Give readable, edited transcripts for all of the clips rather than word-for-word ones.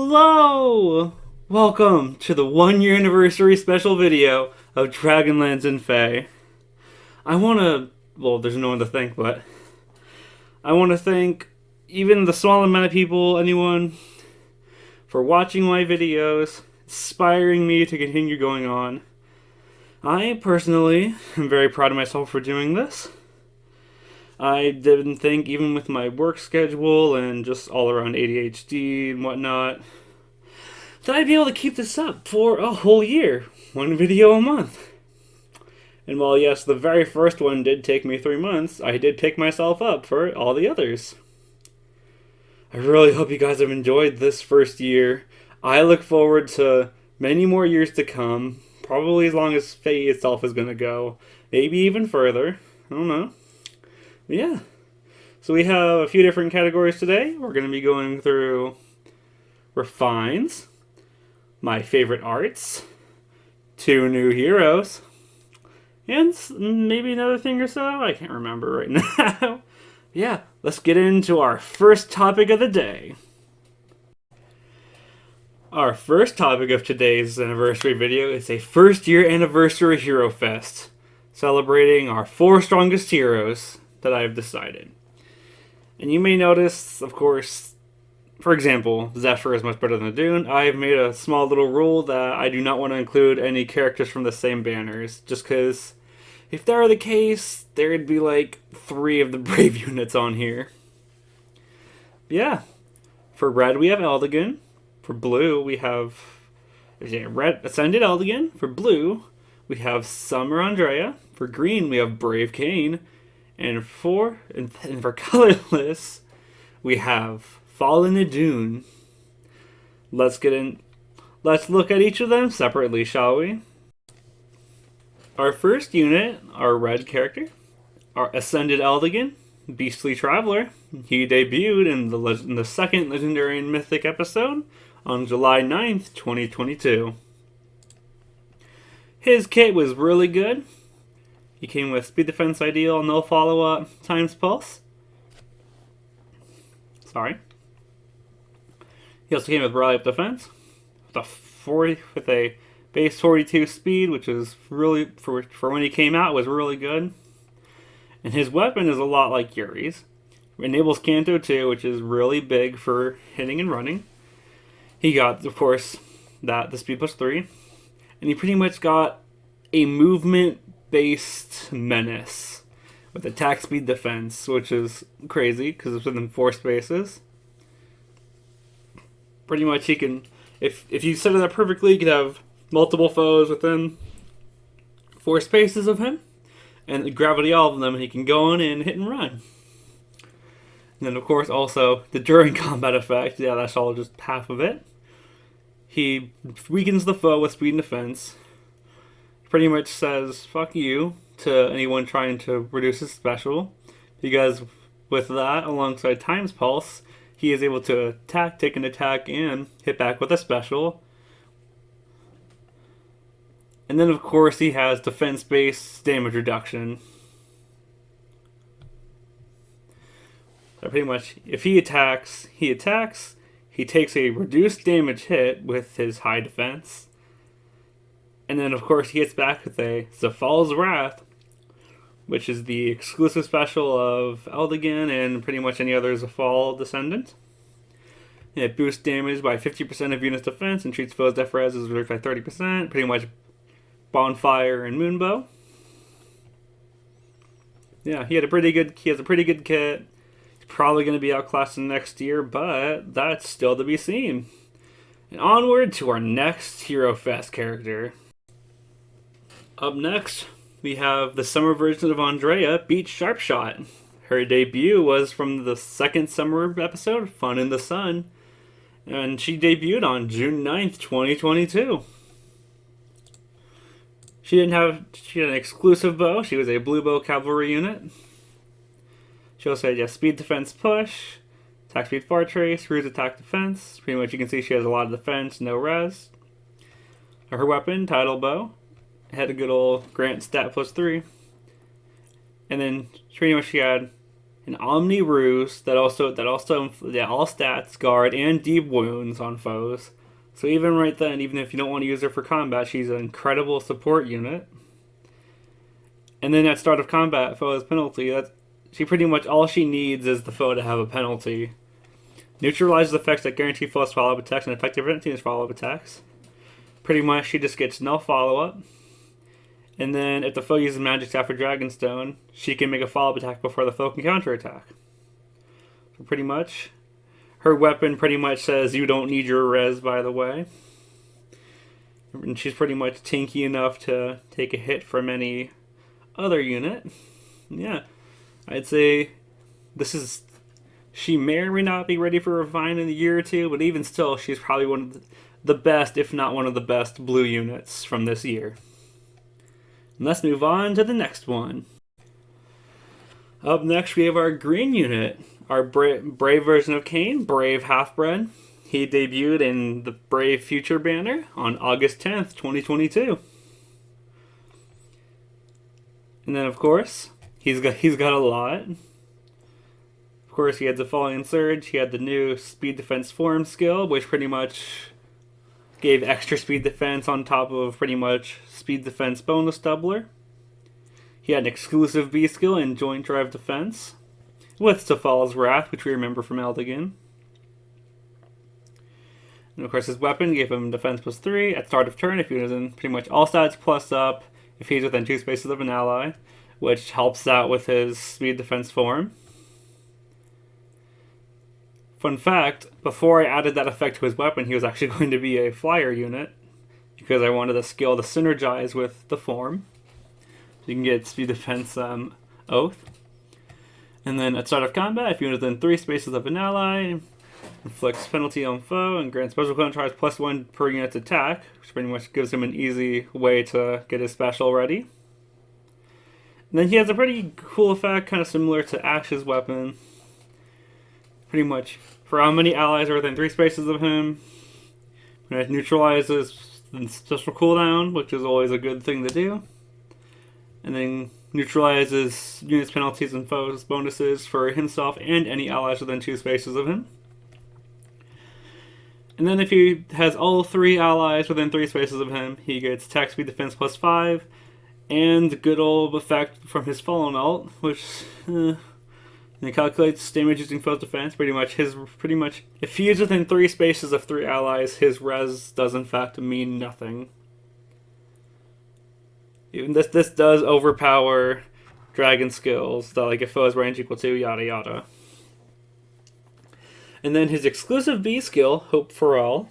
Hello! Welcome to the 1 year anniversary special video of Dragonlands and FEH. Well, there's no one to thank, but I want to thank even the small amount of people, anyone, for watching my videos, inspiring me to continue going on. I personally am very proud of myself for doing this. I didn't think, even with my work schedule and just all around ADHD and whatnot, that I'd be able to keep this up for a whole year. One video a month. And while, yes, the very first one did take me 3 months, I did pick myself up for all the others. I really hope you guys have enjoyed this first year. I look forward to many more years to come, probably as long as FEH itself is going to go. Maybe even further. I don't know. But yeah. So we have a few different categories today. We're going to be going through refines, my favorite arts, 2 new heroes, and maybe another thing or so. I can't remember right now. Yeah, let's get into our first topic of the day. Our first topic of today's anniversary video is a first year anniversary Hero Fest, celebrating our 4 strongest heroes that I've decided. And you may notice, of course, for example, Zephyr is much better than Dune. I've made a small little rule that I do not want to include any characters from the same banners, just because if that were the case, there'd be like 3 of the Brave units on here. But yeah, for red we have Eldigan. For blue we have red Ascended Eldigan. For blue we have Summer Andrea. For green we have Brave Kayn. And for colorless we have Fallen Idun. Let's look at each of them separately, shall we? Our first unit, our red character, our Ascended Eldigan, Beastly Traveler. He debuted in the second Legendary and Mythic episode on July 9th, 2022. His kit was really good. He came with Speed Defense Ideal, No Follow-Up, Times Pulse. Sorry. He also came with Rally Up Defense with a base 42 speed, which is really, for when he came out, was really good. And his weapon is a lot like Yuri's. Enables Canto 2, which is really big for hitting and running. He got, of course, the speed plus 3. And he pretty much got a movement-based menace with attack, speed, defense, which is crazy because it's within 4 spaces. Pretty much he can, if you set it up perfectly, you could have multiple foes within 4 spaces of him, and gravity all of them, and he can go in and hit and run. And then, of course, also the during combat effect. Yeah, that's all just half of it. He weakens the foe with speed and defense. Pretty much says fuck you to anyone trying to reduce his special, because with that, alongside Times Pulse, he is able to attack, take an attack, and hit back with a special. And then, of course, he has defense-based damage reduction. So pretty much, if he attacks, he takes a reduced damage hit with his high defense. And then, of course, he hits back with a Zafal's Wrath, which is the exclusive special of Eldigan and pretty much any other Zafal descendant. And it boosts damage by 50% of unit's defense and treats foes' def res as reduced by 30%. Pretty much Bonfire and Moonbow. Yeah, he has a pretty good kit. He's probably going to be outclassed in next year, but that's still to be seen. And onward to our next Hero Fest character. Up next, we have the summer version of Andrea, Beach Sharpshot. Her debut was from the second summer episode, Fun in the Sun, and she debuted on June 9th, 2022. She had an exclusive bow. She was a blue bow cavalry unit. She also had speed defense push, attack speed far trace, ruse attack defense. Pretty much you can see she has a lot of defense, no res. Her weapon, tidal bow, had a good old Grant stat plus 3. And then pretty much she had an Omni Ruse that also all stats, guard, and deep wounds on foes. So even right then, even if you don't want to use her for combat, she's an incredible support unit. And then at start of combat, foe has penalty. She pretty much all she needs is the foe to have a penalty. Neutralizes effects that guarantee foes follow-up attacks and effective penalties follow-up attacks. Pretty much she just gets no follow-up. And then if the foe uses magic staff or dragonstone, she can make a follow-up attack before the foe can counterattack. So pretty much, her weapon pretty much says you don't need your res, by the way. And she's pretty much tanky enough to take a hit from any other unit. Yeah, I'd say she may or may not be ready for Refine in a year or two, but even still, she's probably one of the best, if not one of the best, blue units from this year. And let's move on to the next one. Up next, we have our green unit, our brave version of Kane, Brave Halfbred. He debuted in the Brave Future banner on August 10th, 2022. And then, of course, he's got a lot. Of course, he had the Falling Surge. He had the new Speed Defense Form skill, which pretty much gave extra speed defense on top of pretty much speed defense bonus doubler. He had an exclusive B skill in Joint Drive Defense with Safal's Wrath, which we remember from Eldigan. And of course, his weapon gave him defense +3 at start of turn if he was in pretty much all stats plus up if he's within 2 spaces of an ally, which helps out with his speed defense form. Fun fact, before I added that effect to his weapon, he was actually going to be a flyer unit because I wanted the skill to synergize with the form. So you can get speed defense Oath. And then at start of combat, if you're within 3 spaces of an ally, inflicts penalty on foe and grants special charge +1 per unit's attack, which pretty much gives him an easy way to get his special ready. And then he has a pretty cool effect, kind of similar to Ash's weapon. Pretty much, for how many allies are within 3 spaces of him, it neutralizes the special cooldown, which is always a good thing to do. And then neutralizes units, penalties, and foes bonuses for himself and any allies within 2 spaces of him. And then if he has all 3 allies within 3 spaces of him, he gets attack speed defense +5, and good old effect from his Fallen ult, which it calculates damage using foe's defense. Pretty much, if he is within 3 spaces of 3 allies, his res does in fact mean nothing. Even this does overpower dragon skills, that like if foe's range equal to yada yada. And then his exclusive B skill, Hope for All,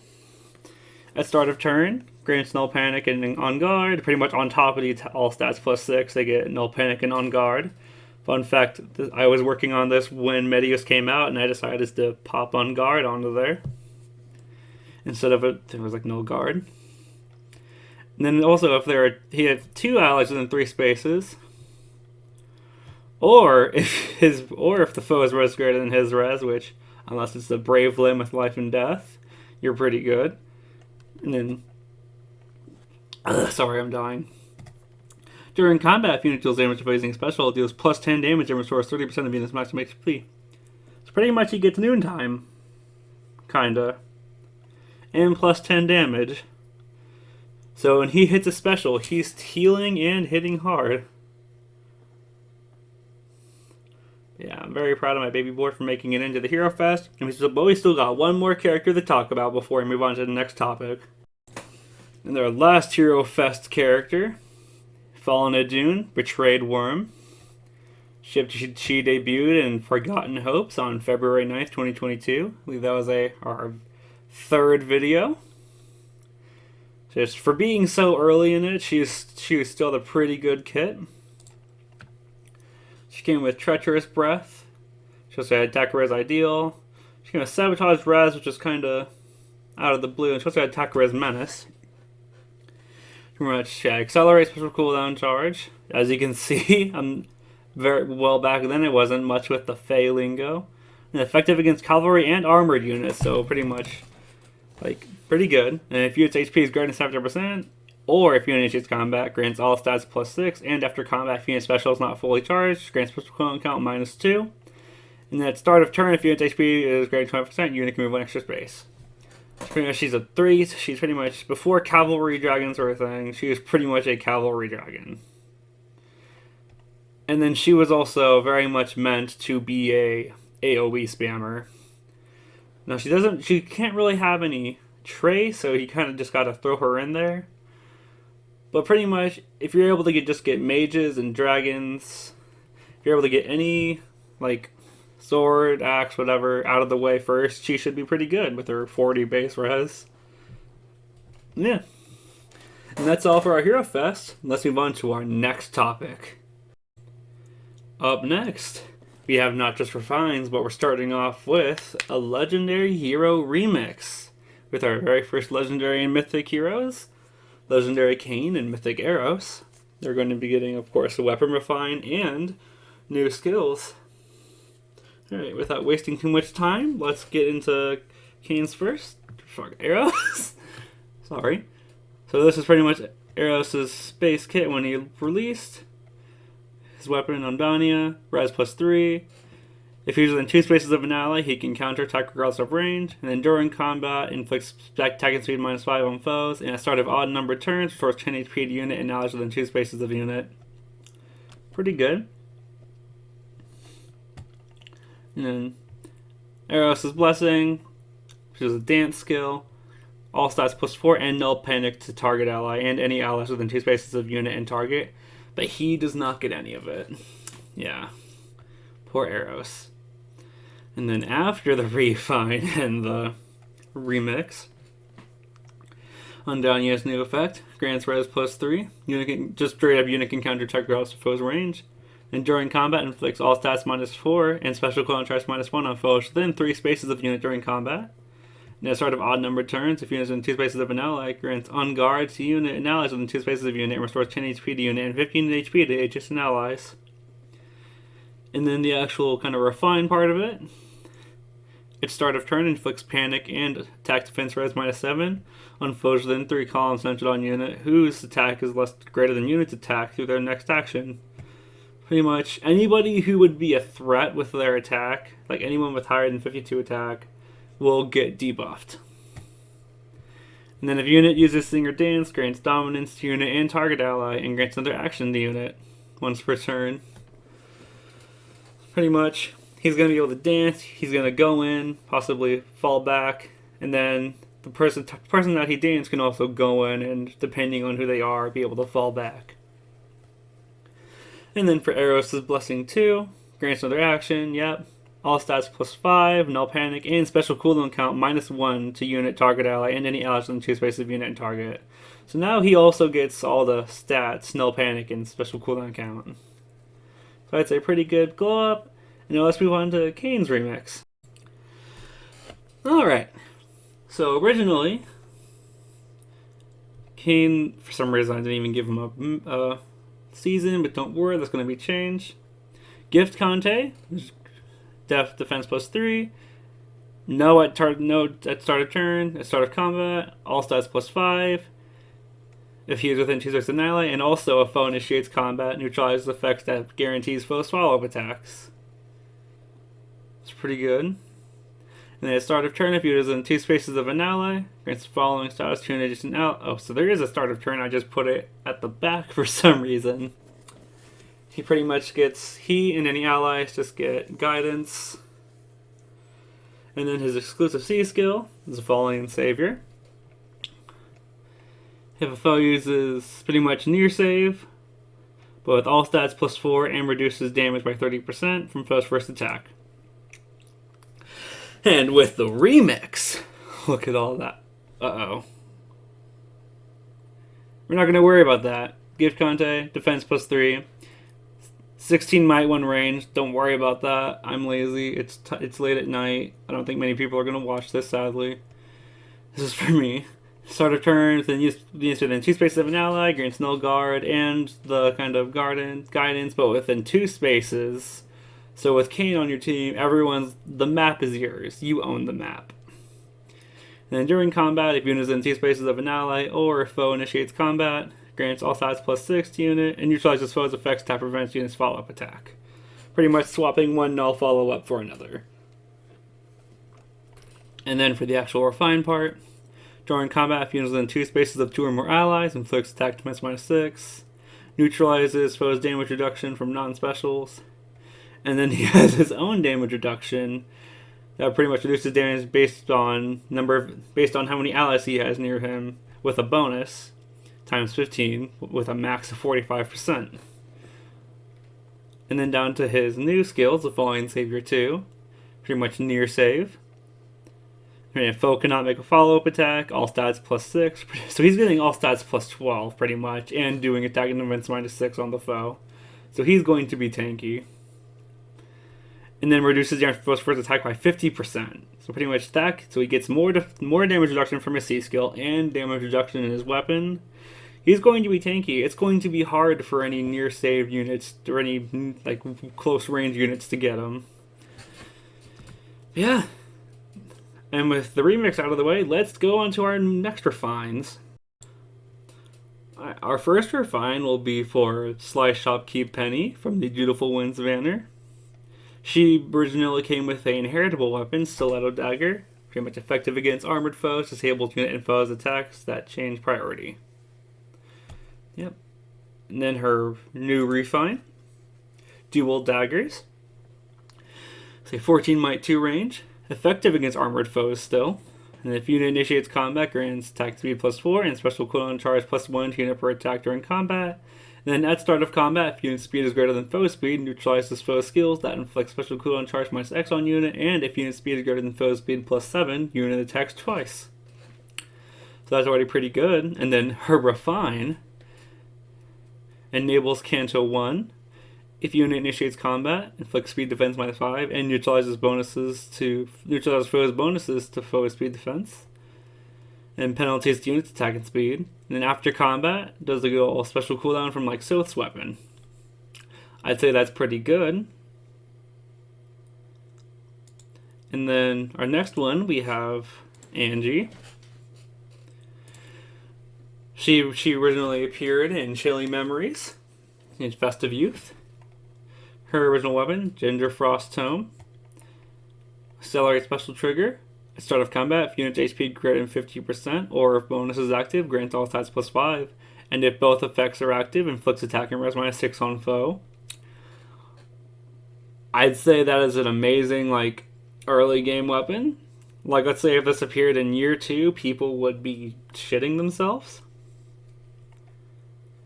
at start of turn, grants Null Panic and On Guard. Pretty much on top of the all stats +6, they get Null Panic and On Guard. Fun fact, I was working on this when Medius came out, and I decided to pop On Guard onto there. Instead of it was like no guard. And then also, if he had 2 allies within 3 spaces, or if the foe is res greater than his res, which unless it's a brave limb with life and death, you're pretty good. And then, sorry, I'm dying. During combat, if unit deals damage by using special, it deals +10 damage and restores 30% of units' maximum HP. So pretty much he gets noontime, kinda, and +10 damage. So when he hits a special, he's healing and hitting hard. Yeah, I'm very proud of my baby boy for making it into the Hero Fest. But we still got one more character to talk about before we move on to the next topic. And our last Hero Fest character, Fallen Adune, Betrayed Worm. She debuted in Forgotten Hopes on February 9th, 2022. I believe that was our 3rd video. Just for being so early in it, she was still a pretty good kit. She came with Treacherous Breath. She also had Attack Res Ideal. She came with Sabotage Res, which is kind of out of the blue. And she also had Attack Res Menace. Pretty much, accelerates special cooldown charge. As you can see, I'm very well back then. It wasn't much with the Fey lingo. And effective against cavalry and armored units, so pretty much, pretty good. And if unit's HP is greater than 70%, or if unit initiates combat, grants all stats +6, and after combat, if unit special is not fully charged, grants special cooldown count -2. And at start of turn, if unit's HP is greater than 20%, unit can move 1 extra space. Pretty much she's a 3, so she's pretty much, before cavalry dragons were a thing, she was pretty much a cavalry dragon. And then she was also very much meant to be a AoE spammer. Now she can't really have any trace, so you kind of just gotta throw her in there. But pretty much, if you're able to get mages and dragons, if you're able to get any, like, sword, axe, whatever, out of the way first, she should be pretty good with her 40 base res. Yeah. And that's all for our Hero Fest. Let's move on to our next topic. Up next, we have Not Just for Fines, but we're starting off with a Legendary Hero Remix. With our very first Legendary and Mythic heroes, Legendary Kain and Mythic Eros. They're going to be getting, of course, a Weapon Refine and new skills. Alright, without wasting too much time, let's get into Kain's first. Fuck, Eros? Sorry. So this is pretty much Eros' base kit when he released. His weapon, Unbania, res +3. If he's within 2 spaces of an ally, he can counterattack regardless of range. And then during combat, inflicts attack and speed -5 on foes. And at start of odd numbered turns, restores 10 HP to unit and allies within 2 spaces of a unit. Pretty good. And then Eros' Blessing, which is a dance skill. All stats +4 and null panic to target ally and any allies within 2 spaces of unit and target. But he does not get any of it. Yeah. Poor Eros. And then after the refine and the remix, Undania's new effect grants res +3. Unit can, just straight up unit can counterattack regardless of foe's range. And during combat, inflicts all stats -4 and special contrast -1 on foes within 3 spaces of unit during combat. And at start of odd numbered turns, if unit is in 2 spaces of an ally, grants unguard to unit and allies within 2 spaces of unit and restores 10 HP to unit and 15 HP to adjacent allies. And then the actual kind of refined part of it. At start of turn, inflicts panic and attack defense res -7 on foes within 3 columns centered on unit whose attack is greater than unit's attack through their next action. Pretty much anybody who would be a threat with their attack, like anyone with higher than 52 attack, will get debuffed. And then if unit uses Sing or Dance, grants dominance to unit and target ally, and grants another action to unit once per turn. Pretty much, he's going to be able to dance, he's going to go in, possibly fall back, and then the person that he danced can also go in and, depending on who they are, be able to fall back. And then for Eros' Blessing 2, grants another action, yep. All stats +5, null panic, and special cooldown count -1 to unit, target ally, and any allies within 2 spaces of unit and target. So now he also gets all the stats, null panic, and special cooldown count. So I'd say pretty good glow up. And now let's move on to Kain's remix. Alright. So originally, Kain, for some reason I didn't even give him a season, but don't worry, that's going to be changed. Gift Conte, defense +3. No at start of turn, at start of combat, all stats +5. If he is within 2 spaces of an ally, and also if foe initiates combat, neutralizes effects that guarantees foe's follow-up attacks. It's pretty good. And then at start of turn, if he is in 2 spaces of an ally, grants the following status to an adjacent ally. Oh, so there is a start of turn, I just put it at the back for some reason. He pretty much gets, he and any allies just get guidance. And then his exclusive C skill is Falling Savior. If a foe uses pretty much near save, but with all stats +4 and reduces damage by 30% from foe's first attack. And with the remix, look at all that. Uh-oh. We're not going to worry about that. Gift Conte, defense +3. 16 might 1 range. Don't worry about that. I'm lazy. It's late at night. I don't think many people are going to watch this, sadly. This is for me. Start of turn, then use within 2 spaces of an ally, grants null guard and the kind of guidance, but within 2 spaces. So with Kain on your team, the map is yours. You own the map. And then during combat, if unit is in 2 spaces of an ally, or if foe initiates combat, grants all stats +6 to unit, and neutralizes foe's effects that prevents unit's follow-up attack. Pretty much swapping one null follow-up for another. And then for the actual refine part, during combat, if units within 2 spaces of 2 or more allies, inflicts attack defense -6, neutralizes foe's damage reduction from non-specials, and then he has his own damage reduction that pretty much reduces damage based on how many allies he has near him, with a bonus times 15 with a max of 45%. And then down to his new skills, the Falling Savior 2, pretty much near save. And foe cannot make a follow-up attack, all stats +6. So he's getting all stats +12 pretty much, and doing attack and defense -6 on the foe. So he's going to be tanky. And then reduces damage for first attack by 50%. So pretty much stack, so he gets more damage reduction from his C skill and damage reduction in his weapon. He's going to be tanky. It's going to be hard for any near save units or any like close range units to get him. Yeah. And with the remix out of the way, let's go on to our next refines. Our first refine will be for Slice Shopkeep Penny from the Dutiful Winds banner. She originally came with an inheritable weapon, Stiletto Dagger, pretty much effective against armored foes, disabled unit and foes attacks that change priority. Yep. And then her new refine, Dual Daggers. Say 14 might 2 range, effective against armored foes still. And if unit initiates combat, grants attack speed +4 and special cooldown charge +1 to unit per attack during combat. And then at start of combat, if unit speed is greater than foe speed, neutralizes foe skills that inflict special cooldown charge -X on unit, and if unit speed is greater than foe speed +7, unit attacks twice. So that's already pretty good. And then her refine enables Canto 1. If unit initiates combat, inflicts speed defense -5, and neutralizes foe's bonuses to foe speed defense. And penalties to units attack and speed. And then after combat, does a little special cooldown from like Soth's weapon. I'd say that's pretty good. And then our next one, we have Angie. She originally appeared in Chilly Memories in Festive Youth. Her original weapon, Ginger Frost Tome. Accelerate special trigger. At start of combat, if unit's HP greater than 50%, or if bonus is active, grants all stats +5. And if both effects are active, inflicts attack and res -6 on foe. I'd say that is an amazing, like, early game weapon. Like, let's say if this appeared in year 2, people would be shitting themselves.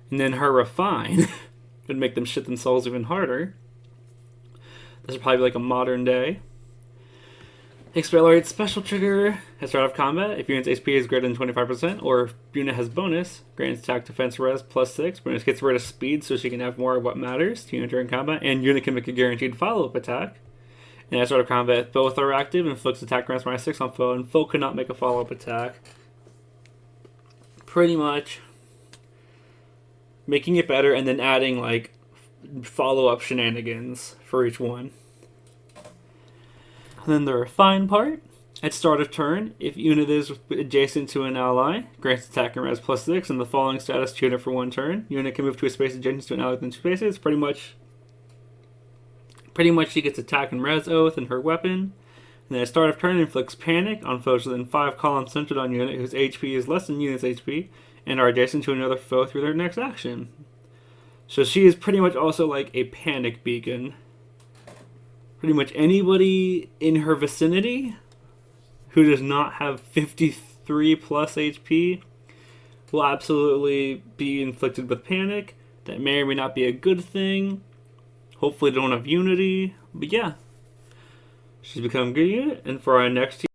And then her refine would make them shit themselves even harder. This is probably like a modern day. Accelerate special trigger at start of combat. If unit's HP is greater than 25%, or if unit has bonus, grants attack defense res +6. Bonus gets rid of speed so she can have more of what matters to unit during combat, and unit can make a guaranteed follow-up attack. And at start of combat, if both are active, inflicts attack res -6 on foe, and foe cannot make a follow-up attack. Pretty much making it better, and then adding like follow-up shenanigans for each one. And then the refine part. At start of turn, if unit is adjacent to an ally, grants attack and res +6, and the following status to unit for 1 turn. Unit can move to a space adjacent to an ally within 2 spaces. Pretty much she gets attack and res oath in her weapon. And then at start of turn, inflicts panic on foes within 5 columns centered on unit whose HP is less than unit's HP, and are adjacent to another foe through their next action. So she is pretty much also like a panic beacon. Pretty much anybody in her vicinity who does not have 53 plus HP will absolutely be inflicted with panic. That may or may not be a good thing. Hopefully they don't have unity. But yeah, she's become a good unit. And for our next team,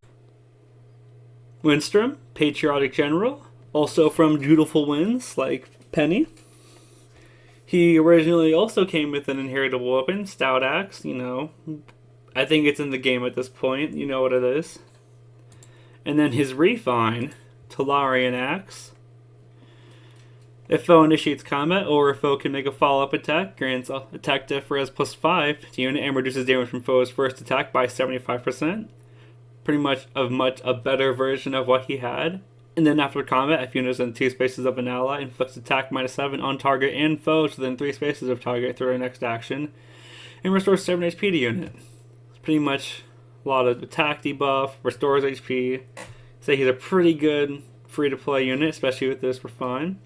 Winstrom, Patriotic General, also from Dutiful Winds, like Penny. He originally also came with an inheritable weapon, Stout Axe, I think it's in the game at this point, you know what it is. And then his refine, Talarian Axe. If foe initiates combat, or if foe can make a follow-up attack, grants attack def res +5 to unit and reduces damage from foe's first attack by 75%. Pretty much a better version of what he had. And then after combat, if unit is in 2 spaces of an ally, inflicts attack -7 on target and foes within 3 spaces of target through their next action. and restores 7 HP to unit. It's pretty much a lot of attack debuff, restores HP. Say he's a pretty good free-to-play unit, especially with this Refine.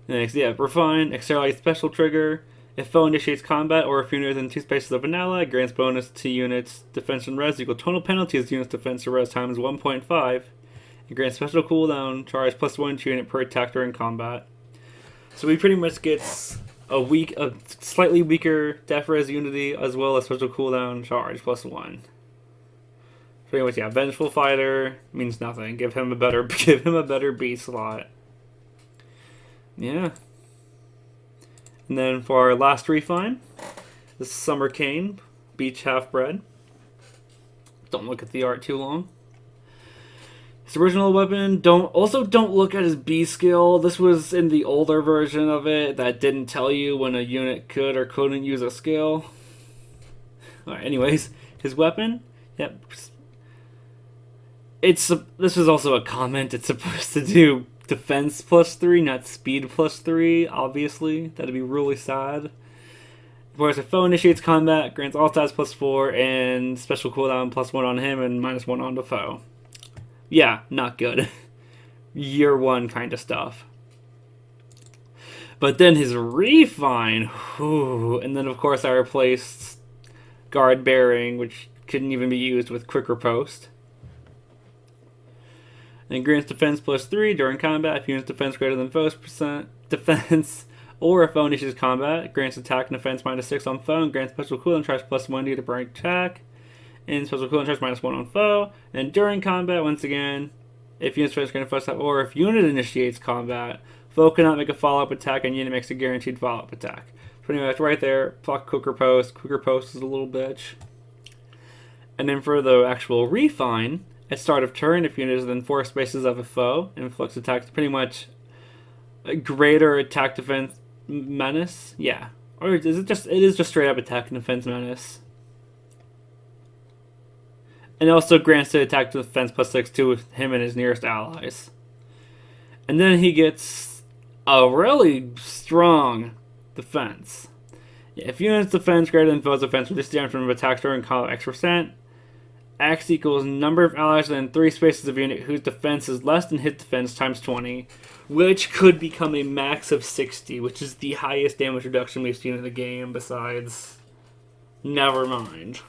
Next, yeah, Refine, Accelerate Special Trigger. If foe initiates combat or if unit within 2 spaces of an ally, grants bonus to units defense and res equal total penalties to units defense or res times 1.5. It grants special cooldown charge +1 to unit per attack during combat. So he pretty much gets a slightly weaker def res unity as well as special cooldown charge +1. Pretty much, yeah. Vengeful Fighter means nothing. Give him a better B slot. Yeah. And then for our last refine, the Summer Cane, Beach Half-Bred. Don't look at the art too long. His original weapon, don't look at his B skill. This was in the older version of it that didn't tell you when a unit could or couldn't use a skill. Alright, anyways, his weapon, yep. This was also a comment. It's supposed to do defense +3, not speed +3, obviously. That'd be really sad. Of course, if foe initiates combat, grants all stats +4 and special cooldown +1 on him and -1 on the foe. Yeah, not good. Year 1 kind of stuff. But then his refine, whew, and then of course I replaced guard bearing, which couldn't even be used with quick riposte. And grants defense +3 during combat if unit's defense greater than foe's percent defense, or if foe initiates combat, grants attack and defense -6 on foe, and grants special cooldown charge +1 to per attack, and special cooldown charge -1 on foe. And during combat, once again, if unit's defense greater than foe's, or if unit initiates combat, foe cannot make a follow-up attack, and unit makes a guaranteed follow-up attack. Pretty much right there. Fuck quick riposte. Quick riposte is a little bitch. And then for the actual refine, at start of turn, if unit is within 4 spaces of a foe, inflicts attacks pretty much a greater attack defense menace. Yeah. Or is it is just straight up attack and defense menace. And also grants to attack to defense +6 to him and his nearest allies. And then he gets a really strong defense. Yeah, if unit's defense greater than foe's defense, reduce damage from attacks during combat X%. X equals number of allies within 3 spaces of unit whose defense is less than hit defense times 20, which could become a max of 60, which is the highest damage reduction we've seen in the game besides... Never mind.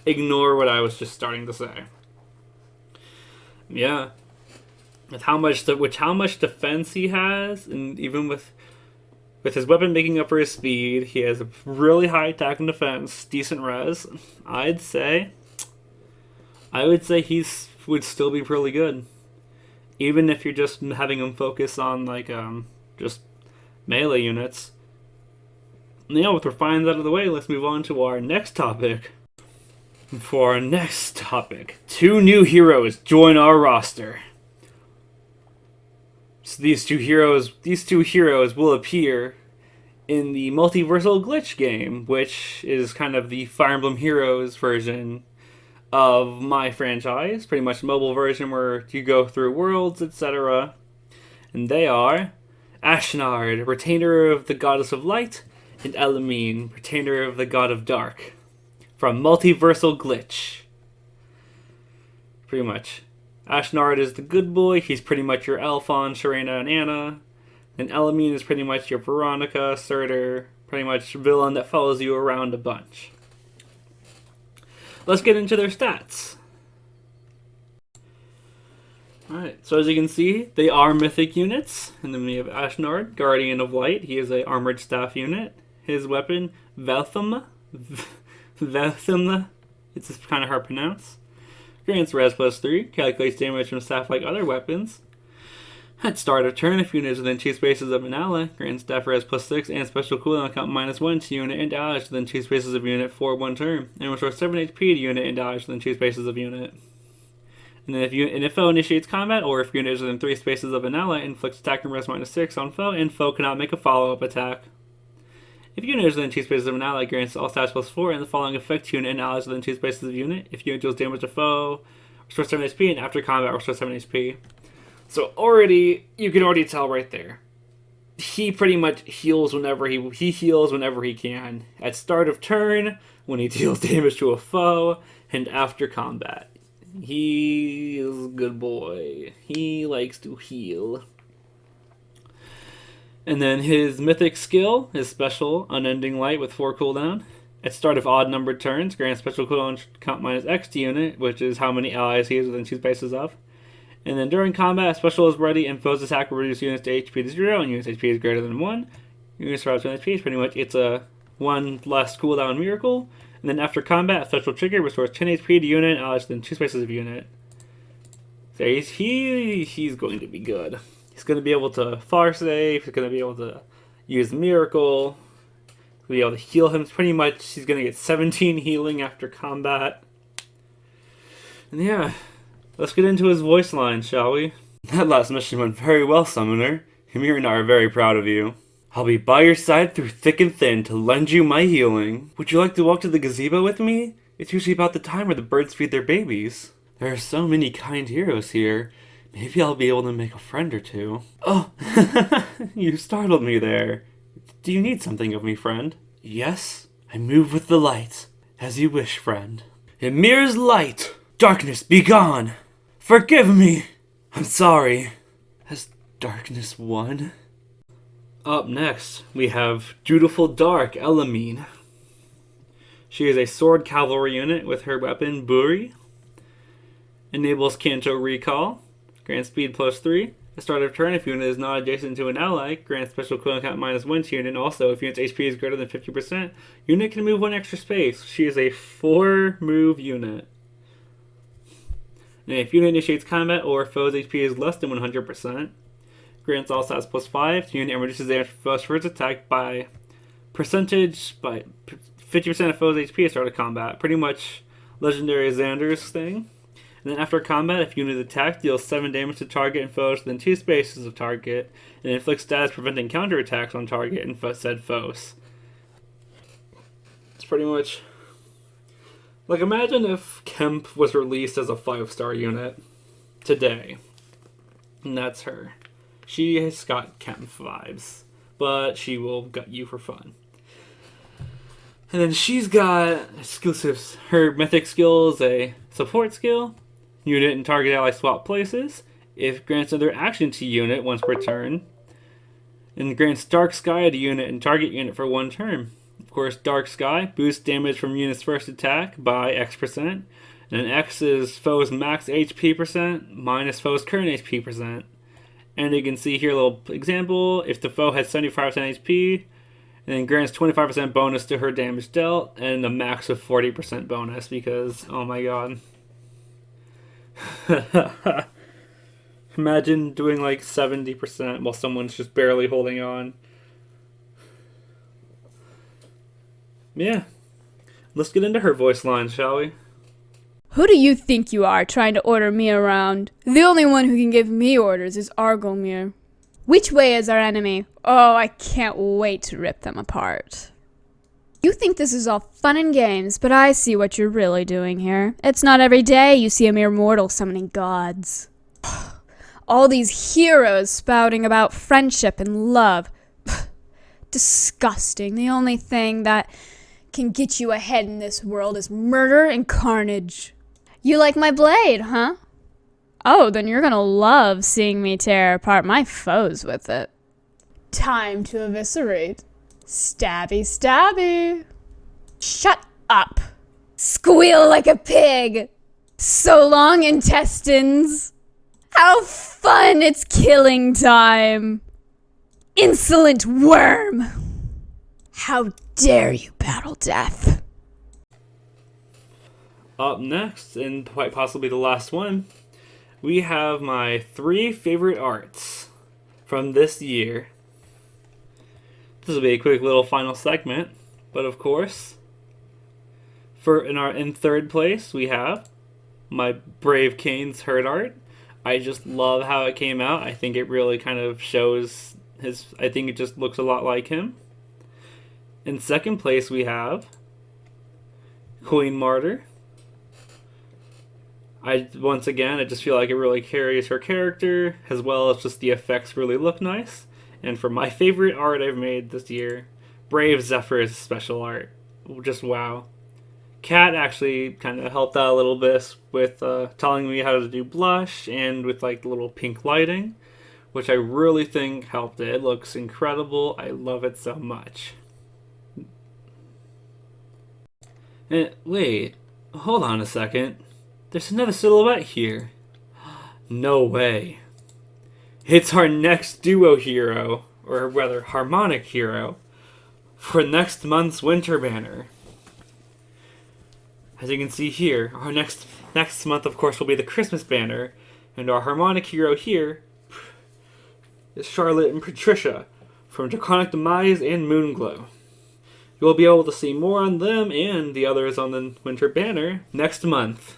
Ignore what I was just starting to say. Yeah. With how much defense he has, and even with his weapon making up for his speed, he has a really high attack and defense, decent res. I would say he would still be really good, even if you're just having him focus on like just melee units. Now, with refines out of the way, let's move on to our next topic. For our next topic, 2 new heroes join our roster. So these two heroes will appear in the Multiversal Glitch game, which is kind of the Fire Emblem Heroes version of my franchise. Pretty much a mobile version where you go through worlds, etc. And they are Ashnard, retainer of the Goddess of Light, and Elamine, retainer of the God of Dark. From Multiversal Glitch. Pretty much. Ashnard is the good boy. He's pretty much your Alphon, Sharena, and Anna. And Elamine is pretty much your Veronica, Surtur, pretty much villain that follows you around a bunch. Let's get into their stats. Alright, so as you can see, they are mythic units. And then we have Ashnard, Guardian of Light. He is an armored staff unit. His weapon, Veltham. It's kind of hard to pronounce. Grants res +3, calculates damage from staff like other weapons. At start of turn, if unit is within 2 spaces of an ally, grants staff res +6 and special cooldown count -1 to unit and allies within 2 spaces of unit for 1 turn, and restores 7 HP to unit and allies within 2 spaces of unit. And then if foe initiates combat, or if unit is within 3 spaces of an ally, inflicts attack and res -6 on foe, and foe cannot make a follow-up attack. If unit is within 2 spaces of an ally, grants all stats +4 and the following effect to unit and allies within 2 spaces of unit. If unit deals damage to foe, restores 7 HP, and after combat, restores 7 HP. So you can already tell right there. he pretty much heals whenever he heals whenever he can. At start of turn, when he deals damage to a foe, and after combat. He is a good boy. He likes to heal. And then his mythic skill is special, Unending Light with 4 cooldown. At start of odd numbered turns, grants special cooldown count minus X to unit, which is how many allies he has within 2 spaces of. And then during combat, special is ready and foes attack will reduce units to HP to 0, and units HP is greater than 1. Units survive 2 HP, pretty much it's a 1 less cooldown miracle. And then after combat, special trigger restores 10 HP to unit and allies within 2 spaces of unit. So he's going to be good. He's going to be able to far save, he's going to be able to use miracle, he's going to be able to heal him. Pretty much he's going to get 17 healing after combat. And yeah. Let's get into his voice line, shall we? That last mission went very well, Summoner. Hymir and I are very proud of you. I'll be by your side through thick and thin to lend you my healing. Would you like to walk to the gazebo with me? It's usually about the time where the birds feed their babies. There are so many kind heroes here. Maybe I'll be able to make a friend or two. Oh, you startled me there. Do you need something of me, friend? Yes, I move with the light. As you wish, friend. Hymir's light! Darkness, be gone! Forgive me! I'm sorry. Has darkness won? Up next, we have Dutiful Dark Elamine. She is a sword cavalry unit with her weapon, Buri. Enables Kanto Recall. Grants speed +3. At start of turn, if unit is not adjacent to an ally, grants special cooldown count -1 to unit. Also, if unit's HP is greater than 50%, unit can move 1 extra space. She is a 4-move unit. And if unit initiates combat or foe's HP is less than 100%, grants all stats +5 to unit and reduces damage for its attack by 50% of foe's HP at start of combat. Pretty much legendary Xander's thing. And then after combat, if unit is attacked, deals 7 damage to target and foes within 2 spaces of target, and inflicts status preventing counterattacks on target and said foes. It's pretty much... Like, imagine if Kemp was released as a 5-star unit today. And that's her. She has got Kemp vibes, but she will gut you for fun. And then she's got exclusives. Her mythic skill is a support skill. Unit and target ally swap places. If grants another action to unit once per turn. And grants Dark Sky to unit and target unit for 1 turn. Of course, Dark Sky boosts damage from unit's first attack by X%. And then X is foe's max HP % minus foe's current HP %. And you can see here a little example. If the foe has 75% HP, and then grants 25% bonus to her damage dealt, and a max of 40% bonus because, oh my god. Imagine doing like 70% while someone's just barely holding on. Yeah. Let's get into her voice line, shall we? Who do you think you are, trying to order me around? The only one who can give me orders is Argolmir. Which way is our enemy? Oh, I can't wait to rip them apart. You think this is all fun and games, but I see what you're really doing here. It's not every day you see a mere mortal summoning gods. All these heroes spouting about friendship and love. Disgusting. The only thing that can get you ahead in this world is murder and carnage. You like my blade, huh? Oh, then you're gonna love seeing me tear apart my foes with it. Time to eviscerate. Stabby, stabby. Shut up. Squeal like a pig. So long, intestines. How fun, it's killing time. Insolent worm. How dare you battle death? Up next, and quite possibly the last one, we have my 3 favorite arts from this year. This will be a quick little final segment, but of course, in third place we have my Brave Kane's herd art. I just love how it came out. I think it really kind of shows I think it just looks a lot like him. In second place we have Queen Martyr. Once again, I just feel like it really carries her character, as well as just the effects really look nice. And for my favorite art I've made this year, Brave Zephyr's special art. Just wow. Kat actually kind of helped out a little bit with telling me how to do blush and with like the little pink lighting, which I really think helped it. It looks incredible. I love it so much. And wait, hold on a second. There's another silhouette here. No way. It's our next duo hero, or rather harmonic hero, for next month's winter banner. As you can see here, our next month, of course, will be the Christmas banner, and our harmonic hero here is Charlotte and Patricia from Draconic Demise and Moonglow. You will be able to see more on them and the others on the winter banner next month.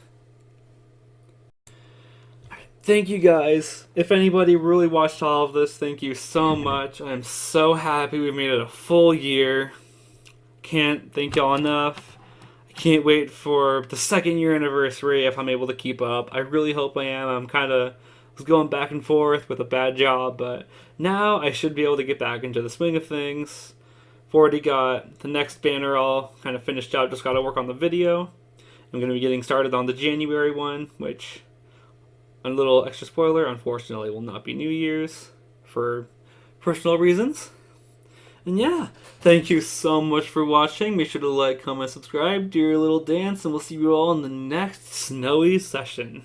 Thank you guys. If anybody really watched all of this, thank you so much. I'm so happy we made it a full year. Can't thank y'all enough. I can't wait for the 2nd year anniversary if I'm able to keep up. I really hope I am. I'm kind of was going back and forth with a bad job, but now I should be able to get back into the swing of things. I've already got the next banner all kind of finished out. Just got to work on the video. I'm going to be getting started on the January one, which, a little extra spoiler, unfortunately will not be New Year's for personal reasons. And yeah, thank you so much for watching. Make sure to like, comment, subscribe, do your little dance, and we'll see you all in the next snowy session.